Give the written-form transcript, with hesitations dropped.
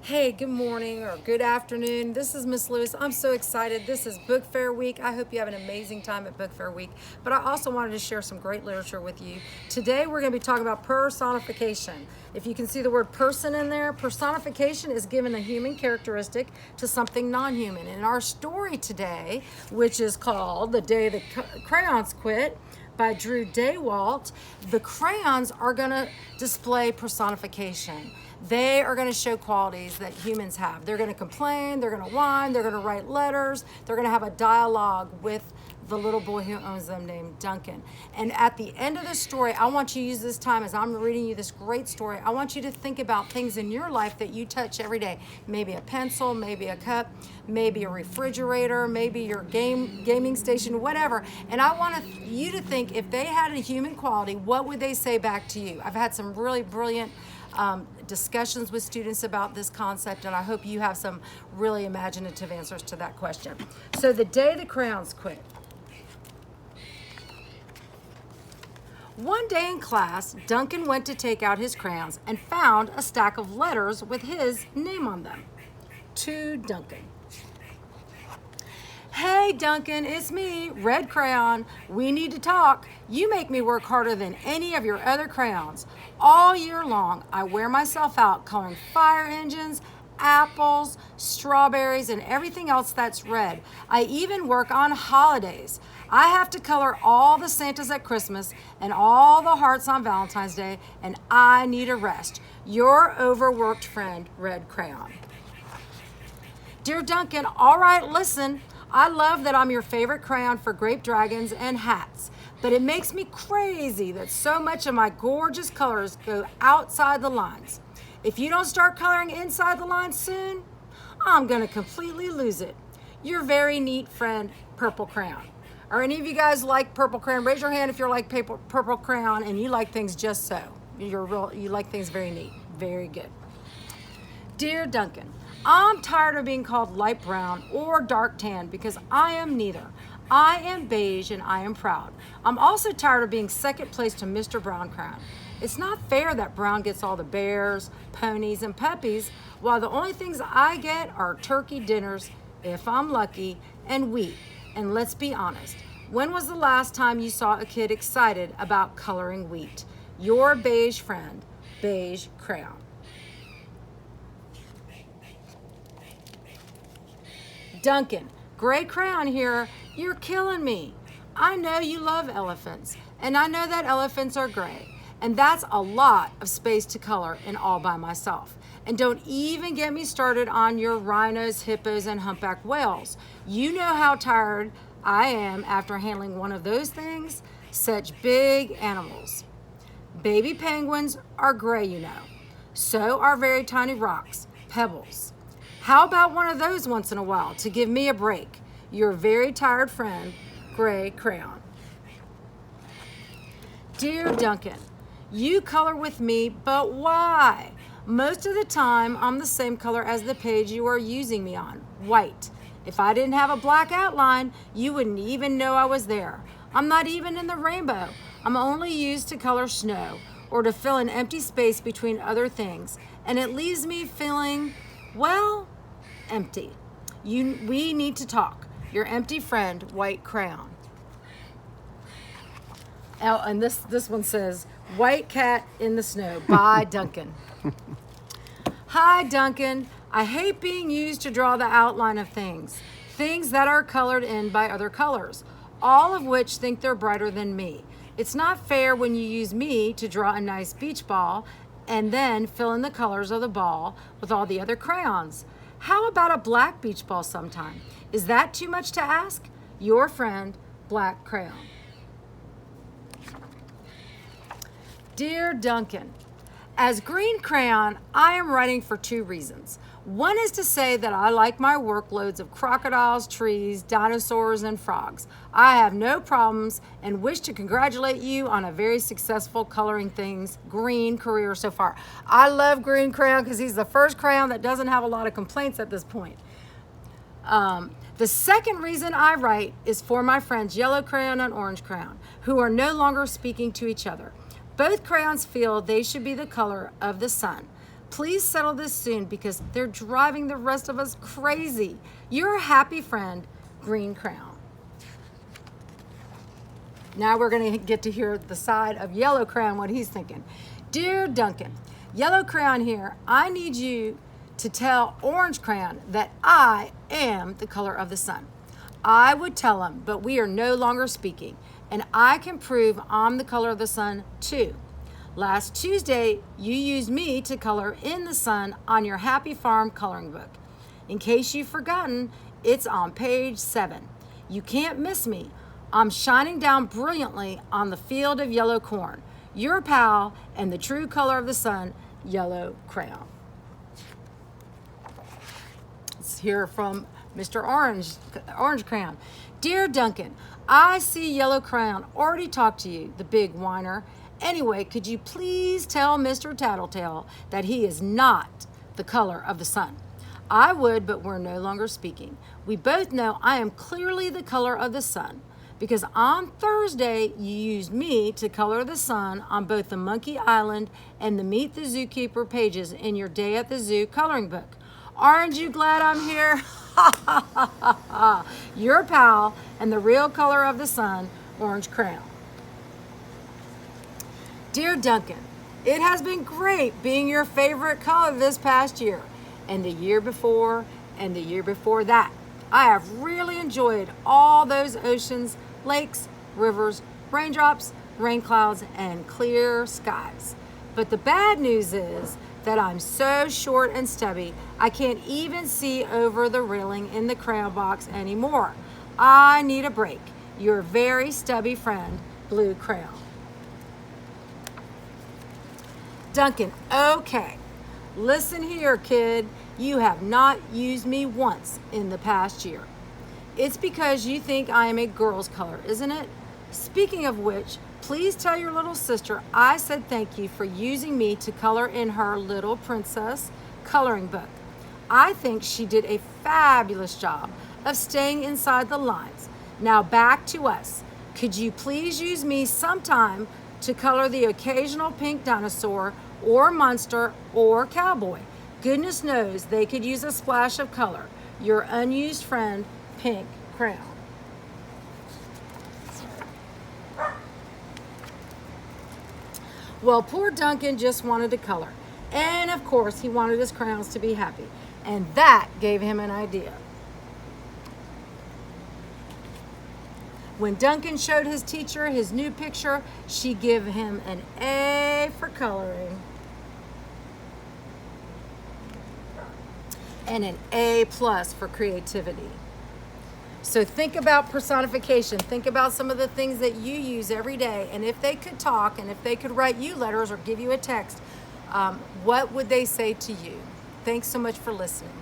Hey, good morning or good afternoon. This is Miss Lewis. I'm so excited. This is Book Fair Week. I hope you have an amazing time at Book Fair Week. But I also wanted to share some great literature with you. Today we're going to be talking about personification. If you can see the word person in there, personification is given a human characteristic to something non-human. In our story today, which is called The Day the Crayons Quit, by Drew Daywalt, the crayons are going to display personification. They are going to show qualities that humans have. They're going to complain, they're going to whine, they're going to write letters, they're going to have a dialogue with the little boy who owns them named Duncan. And at the end of the story, I want you to use this time as I'm reading you this great story. I want you to think about things in your life that you touch every day. Maybe a pencil, maybe a cup, maybe a refrigerator, maybe your gaming station, whatever. And I want you to think, if they had a human quality, what would they say back to you? I've had some really brilliant discussions with students about this concept, and I hope you have some really imaginative answers to that question. So the day the crayons quit. One day in class, Duncan went to take out his crayons and found a stack of letters with his name on them. To Duncan. Hey Duncan, it's me, Red Crayon. We need to talk. You make me work harder than any of your other crayons. All year long, I wear myself out coloring fire engines, apples, strawberries, and everything else that's red. I even work on holidays. I have to color all the Santas at Christmas and all the hearts on Valentine's Day, and I need a rest. Your overworked friend, Red Crayon. Dear Duncan, all right, listen. I love that I'm your favorite crayon for grape dragons and hats, but it makes me crazy that so much of my gorgeous colors go outside the lines. If you don't start coloring inside the lines soon, I'm gonna completely lose it. Your very neat friend, Purple Crayon. Are any of you guys like purple crayon? Raise your hand if you're like purple crayon and you like things just so. You like things very neat. Very good. Dear Duncan, I'm tired of being called light brown or dark tan because I am neither. I am beige and I am proud. I'm also tired of being second place to Mr. Brown Crayon. It's not fair that Brown gets all the bears, ponies, and puppies, while the only things I get are turkey dinners, if I'm lucky, and wheat. And let's be honest, when was the last time you saw a kid excited about coloring wheat? Your beige friend, Beige Crayon. Duncan, Gray Crayon here, you're killing me. I know you love elephants, and I know that elephants are gray, and that's a lot of space to color in all by myself. And don't even get me started on your rhinos, hippos, and humpback whales. You know how tired I am after handling one of those things. Such big animals. Baby penguins are gray, you know. So are very tiny rocks, pebbles. How about one of those once in a while to give me a break? Your very tired friend, Gray Crayon. Dear Duncan, you color with me, but why? Most of the time, I'm the same color as the page you are using me on, white. If I didn't have a black outline, you wouldn't even know I was there. I'm not even in the rainbow. I'm only used to color snow or to fill an empty space between other things, and it leaves me feeling, well, empty. We need to talk. Your empty friend, White Crayon. Oh, and this one says, White Cat in the Snow by Duncan. Hi, Duncan. I hate being used to draw the outline of things that are colored in by other colors, all of which think they're brighter than me. It's not fair when you use me to draw a nice beach ball and then fill in the colors of the ball with all the other crayons. How about a black beach ball sometime? Is that too much to ask? Your friend, Black Crayon. Dear Duncan, as Green Crayon, I am writing for two reasons. One is to say that I like my workloads of crocodiles, trees, dinosaurs, and frogs. I have no problems and wish to congratulate you on a very successful coloring things green career so far. I love Green Crayon because he's the first crayon that doesn't have a lot of complaints at this point. The second reason I write is for my friends Yellow Crayon and Orange Crayon, who are no longer speaking to each other. Both crayons feel they should be the color of the sun. Please settle this soon because they're driving the rest of us crazy. Your happy friend, Green Crayon. Now we're going to get to hear the side of Yellow Crayon, what he's thinking. Dear Duncan, Yellow Crayon here, I need you to tell Orange Crayon that I am the color of the sun. I would tell him, but we are no longer speaking, and I can prove I'm the color of the sun too. Last Tuesday, you used me to color in the sun on your Happy Farm coloring book. In case you've forgotten, it's on page 7. You can't miss me. I'm shining down brilliantly on the field of yellow corn. Your pal and the true color of the sun, Yellow Crayon. Let's hear from Mr. Orange Crayon. Dear Duncan, I see Yellow Crayon already talked to you, the big whiner. Anyway, could you please tell Mr. Tattletale that he is not the color of the sun? I would, but we're no longer speaking. We both know I am clearly the color of the sun because on Thursday you used me to color the sun on both the Monkey Island and the Meet the Zookeeper pages in your Day at the Zoo coloring book. Aren't you glad I'm here? Your pal and the real color of the sun, Orange Crayon. Dear Duncan, it has been great being your favorite color this past year, and the year before, and the year before that. I have really enjoyed all those oceans, lakes, rivers, raindrops, rain clouds, and clear skies. But the bad news is that I'm so short and stubby, I can't even see over the railing in the crayon box anymore. I need a break. Your very stubby friend, Blue Crayon. Duncan, okay. Listen here, kid. You have not used me once in the past year. It's because you think I am a girl's color, isn't it? Speaking of which, please tell your little sister I said thank you for using me to color in her Little Princess coloring book. I think she did a fabulous job of staying inside the lines. Now back to us. Could you please use me sometime to color the occasional pink dinosaur or monster or cowboy? Goodness knows they could use a splash of color. Your unused friend, Pink Crayon. Well, poor Duncan just wanted to color. And of course, he wanted his crayons to be happy. And that gave him an idea. When Duncan showed his teacher his new picture, she gave him an A for coloring and an A+ for creativity. So think about personification. Think about some of the things that you use every day. And if they could talk and if they could write you letters or give you a text, what would they say to you? Thanks so much for listening.